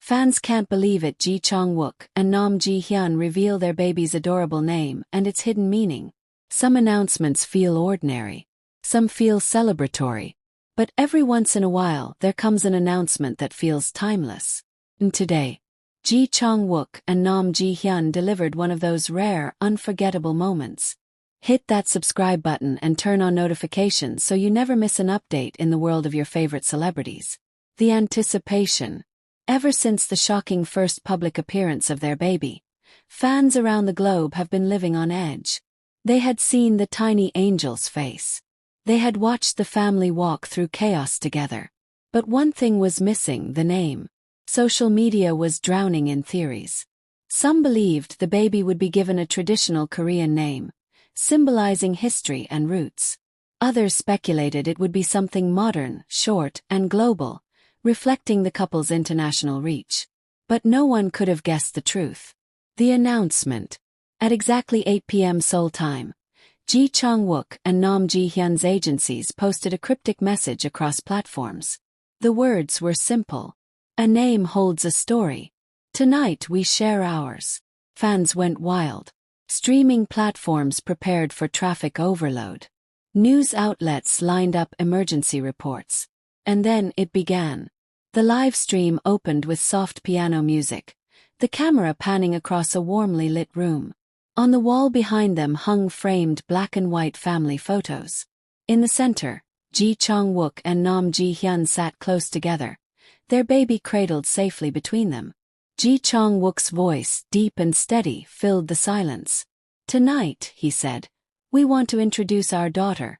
Fans can't believe it. Chang Wook and Hyun reveal their baby's adorable name and its hidden meaning. Some announcements feel ordinary. Some feel celebratory. But every once in a while there comes an announcement that feels timeless. And today, Chang Wook and Hyun delivered one of those rare, unforgettable moments. Hit that subscribe button and turn on notifications so you never miss an update in the world of your favorite celebrities. The anticipation. Ever since the shocking first public appearance of their baby, fans around the globe have been living on edge. They had seen the tiny angel's face. They had watched the family walk through chaos together. But one thing was missing: the name. Social media was drowning in theories. Some believed the baby would be given a traditional Korean name, symbolizing history and roots. Others speculated it would be something modern, short, and global, reflecting the couple's international reach. But no one could have guessed the truth. The announcement. At exactly 8 p.m. Seoul time, Chang Wook and Hyun's agencies posted a cryptic message across platforms. The words were simple. A name holds a story. Tonight we share ours. Fans went wild. Streaming platforms prepared for traffic overload. News outlets lined up emergency reports. And then it began. The live stream opened with soft piano music, the camera panning across a warmly lit room. On the wall behind them hung framed black and white family photos. In the center, Chang Wook and Hyun sat close together, their baby cradled safely between them. Chang Wook's voice, deep and steady, filled the silence. "Tonight," he said, "we want to introduce our daughter.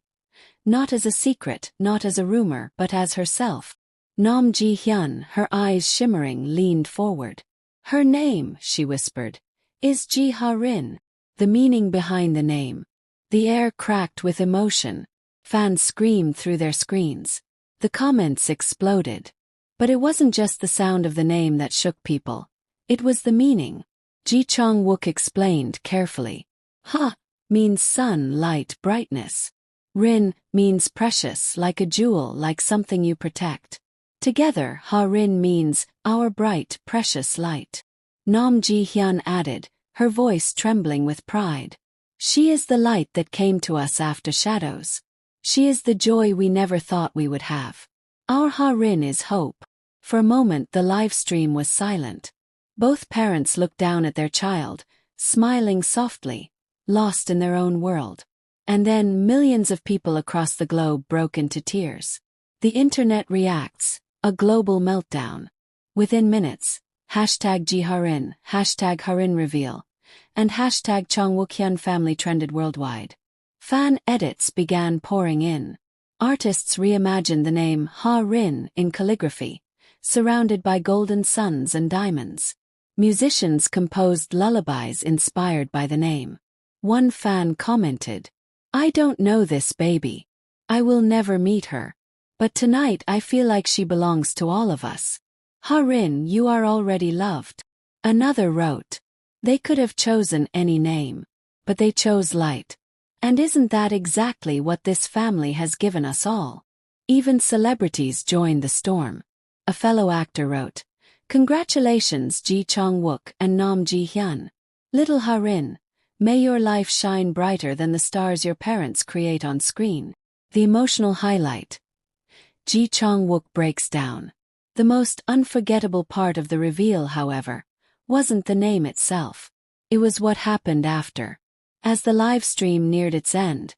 Not as a secret, not as a rumor, but as herself." Hyun, her eyes shimmering, leaned forward. "Her name," she whispered, "is Jiharin." The meaning behind the name. The air cracked with emotion. Fans screamed through their screens. The comments exploded. But it wasn't just the sound of the name that shook people. It was the meaning. Chang Wook explained carefully. Ha means sun, light, brightness. Rin means precious, like a jewel, like something you protect. Together, Ha-rin means our bright, precious light. Hyun added, her voice trembling with pride. She is the light that came to us after shadows. She is the joy we never thought we would have. Our Ha-rin is hope. For a moment the live stream was silent. Both parents looked down at their child, smiling softly, lost in their own world. And then millions of people across the globe broke into tears. The internet reacts, a global meltdown. Within minutes, #Jiharin, #Harin reveal, and #Chang Wook family trended worldwide. Fan edits began pouring in. Artists reimagined the name Ha-rin in calligraphy, surrounded by golden suns and diamonds. Musicians composed lullabies inspired by the name. One fan commented, "I don't know this baby. I will never meet her. But tonight I feel like she belongs to all of us. Ha-rin, you are already loved." Another wrote, "They could have chosen any name. But they chose light. And isn't that exactly what this family has given us all?" Even celebrities joined the storm. A fellow actor wrote, "Congratulations Chang Wook and Hyun. Little Ha-rin, may your life shine brighter than the stars your parents create on screen." The emotional highlight. Chang Wook breaks down. The most unforgettable part of the reveal, however, wasn't the name itself. It was what happened after. As the live stream neared its end,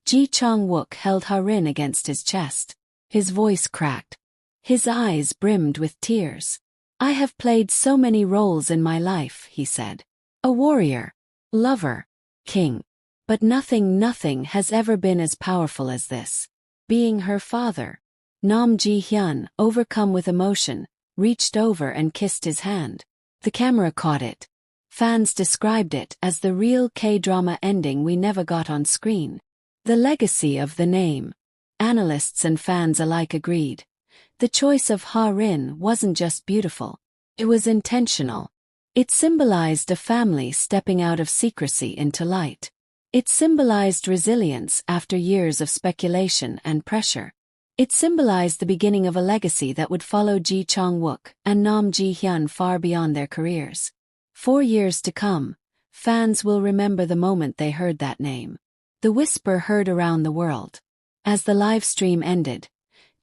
Chang Wook held Ha-rin against his chest. His voice cracked. His eyes brimmed with tears. "I have played so many roles in my life," he said. "A warrior, lover, king. But nothing has ever been as powerful as this. Being her father." Hyun, overcome with emotion, reached over and kissed his hand. The camera caught it. Fans described it as the real K-drama ending we never got on screen. The legacy of the name. Analysts and fans alike agreed. The choice of Ha-rin wasn't just beautiful. It was intentional. It symbolized a family stepping out of secrecy into light. It symbolized resilience after years of speculation and pressure. It symbolized the beginning of a legacy that would follow Chang Wook and Nam Ji-hyun far beyond their careers. For years to come, fans will remember the moment they heard that name. The whisper heard around the world. As the live stream ended,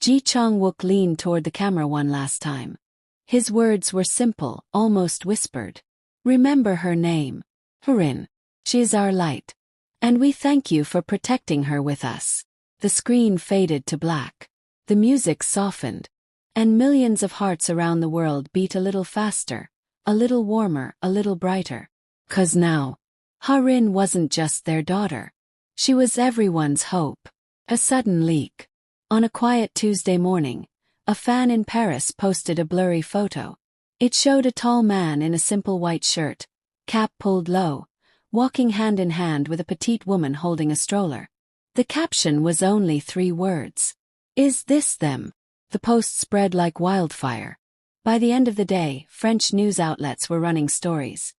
Chang Wook leaned toward the camera one last time. His words were simple, almost whispered. Remember her name. Hyun. She is our light. And we thank you for protecting her with us. The screen faded to black. The music softened. And millions of hearts around the world beat a little faster, a little warmer, a little brighter. 'Cause now, Jiharin wasn't just their daughter. She was everyone's hope. A sudden leak. On a quiet Tuesday morning, a fan in Paris posted a blurry photo. It showed a tall man in a simple white shirt, cap pulled low, walking hand in hand with a petite woman holding a stroller. The caption was only 3 words. Is this them? The post spread like wildfire. By the end of the day, French news outlets were running stories.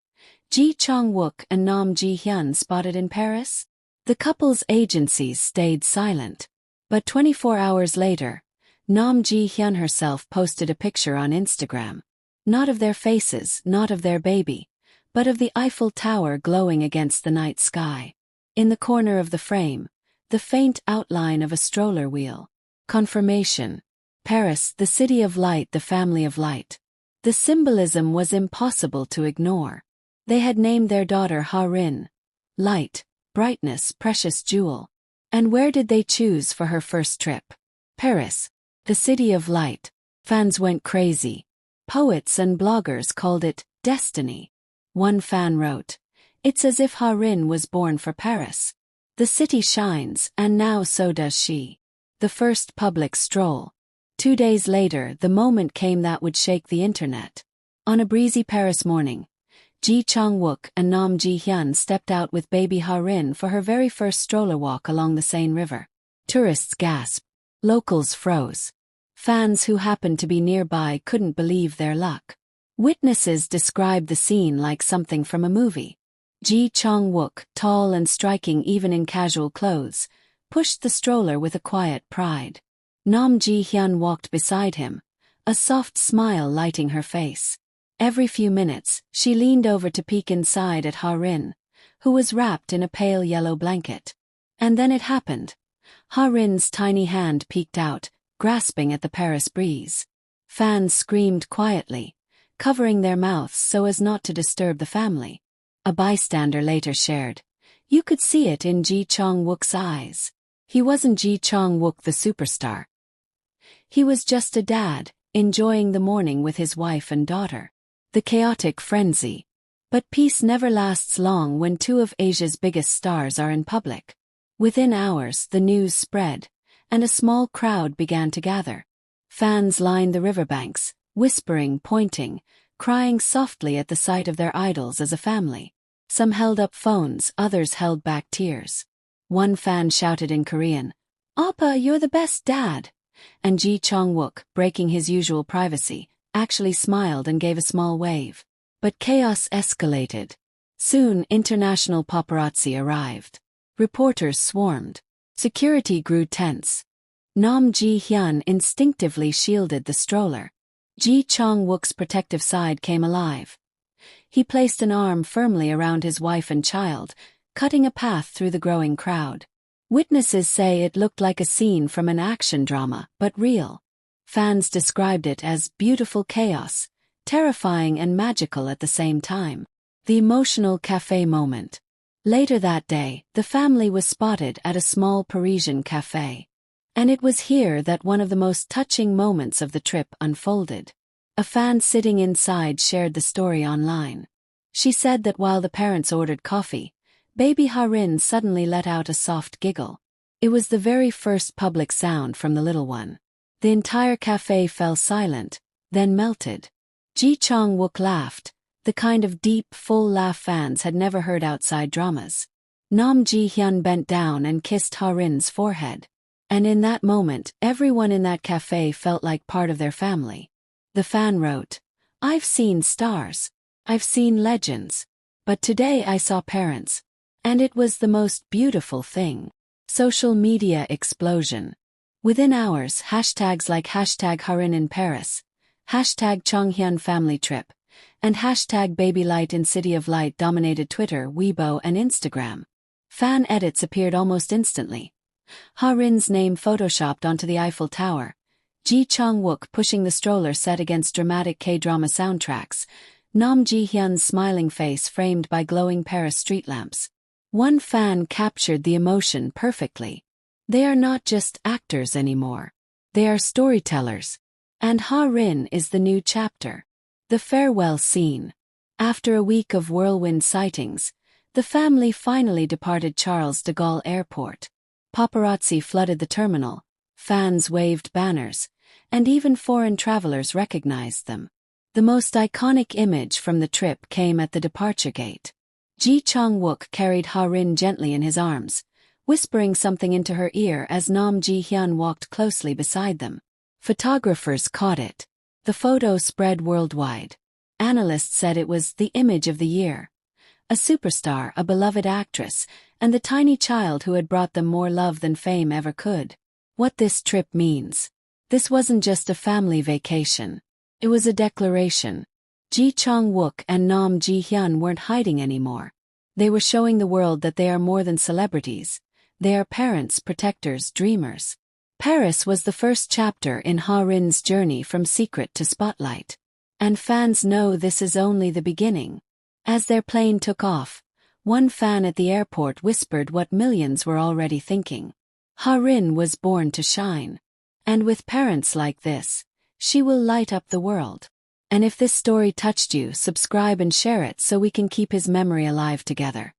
Chang Wook and Nam Ji-hyun spotted in Paris? The couple's agencies stayed silent. But 24 hours later, Nam Ji-hyun herself posted a picture on Instagram. Not of their faces, not of their baby, but of the Eiffel Tower glowing against the night sky. In the corner of the frame, the faint outline of a stroller wheel. Confirmation. Paris, the city of light, the family of light. The symbolism was impossible to ignore. They had named their daughter Jiharin. Light, brightness, precious jewel. And where did they choose for her first trip? Paris, the city of light. Fans went crazy. Poets and bloggers called it destiny. One fan wrote, "It's as if Jiharin was born for Paris. The city shines, and now so does she." The first public stroll. 2 days later, the moment came that would shake the internet. On a breezy Paris morning, Chang Wook and Nam Ji-hyun stepped out with baby Jiharin for her very first stroller walk along the Seine River. Tourists gasped. Locals froze. Fans who happened to be nearby couldn't believe their luck. Witnesses described the scene like something from a movie. Chang Wook, tall and striking even in casual clothes, pushed the stroller with a quiet pride. Nam Ji-hyun walked beside him, a soft smile lighting her face. Every few minutes, she leaned over to peek inside at Jiharin, who was wrapped in a pale yellow blanket. And then it happened. Jiharin's tiny hand peeked out, grasping at the Paris breeze. Fans screamed quietly, covering their mouths so as not to disturb the family. A bystander later shared, "You could see it in Chang Wook's eyes. He wasn't Chang Wook the superstar. He was just a dad, enjoying the morning with his wife and daughter." The chaotic frenzy. But peace never lasts long when 2 of Asia's biggest stars are in public. Within hours, the news spread, and a small crowd began to gather. Fans lined the riverbanks, whispering, pointing, crying softly at the sight of their idols as a family. Some held up phones, others held back tears. One fan shouted in Korean, "Appa, you're the best dad!" And Chang Wook, breaking his usual privacy, actually smiled and gave a small wave. But chaos escalated. Soon, international paparazzi arrived. Reporters swarmed. Security grew tense. Nam Ji-hyun instinctively shielded the stroller. Chang Wook's protective side came alive. He placed an arm firmly around his wife and child, cutting a path through the growing crowd. Witnesses say it looked like a scene from an action drama, but real. Fans described it as beautiful chaos, terrifying and magical at the same time. The emotional café moment. Later that day, the family was spotted at a small Parisian café. And it was here that one of the most touching moments of the trip unfolded. A fan sitting inside shared the story online. She said that while the parents ordered coffee, baby Jiharin suddenly let out a soft giggle. It was the very first public sound from the little one. The entire café fell silent, then melted. Chang Wook laughed, the kind of deep, full laugh fans had never heard outside dramas. Nam Ji-hyun bent down and kissed Jiharin's forehead. And in that moment, everyone in that café felt like part of their family. The fan wrote, "I've seen stars. I've seen legends. But today I saw parents. And it was the most beautiful thing." Social media explosion. Within hours, hashtags like hashtag Hyun in Paris, hashtag Hyun family trip, and hashtag Baby Light in City of Light dominated Twitter, Weibo, and Instagram. Fan edits appeared almost instantly. Hyun's name photoshopped onto the Eiffel Tower, Chang Wook pushing the stroller set against dramatic K-drama soundtracks, Nam Ji-hyun's smiling face framed by glowing Paris street lamps. One fan captured the emotion perfectly. They are not just actors anymore. They are storytellers. And Hyun is the new chapter. The farewell scene. After a week of whirlwind sightings, the family finally departed Charles de Gaulle Airport. Paparazzi flooded the terminal, fans waved banners, and even foreign travelers recognized them. The most iconic image from the trip came at the departure gate. Chang Wook carried Hyun gently in his arms, whispering something into her ear as Nam Ji-hyun walked closely beside them. Photographers caught it. The photo spread worldwide. Analysts said it was the image of the year. A superstar, a beloved actress, and the tiny child who had brought them more love than fame ever could. What this trip means. This wasn't just a family vacation. It was a declaration. Chang Wook and Nam Ji-hyun weren't hiding anymore. They were showing the world that they are more than celebrities. They are parents, protectors, dreamers. Paris was the first chapter in Hyun's journey from secret to spotlight. And fans know this is only the beginning. As their plane took off, one fan at the airport whispered what millions were already thinking. Hyun was born to shine. And with parents like this, she will light up the world. And if this story touched you, subscribe and share it so we can keep his memory alive together.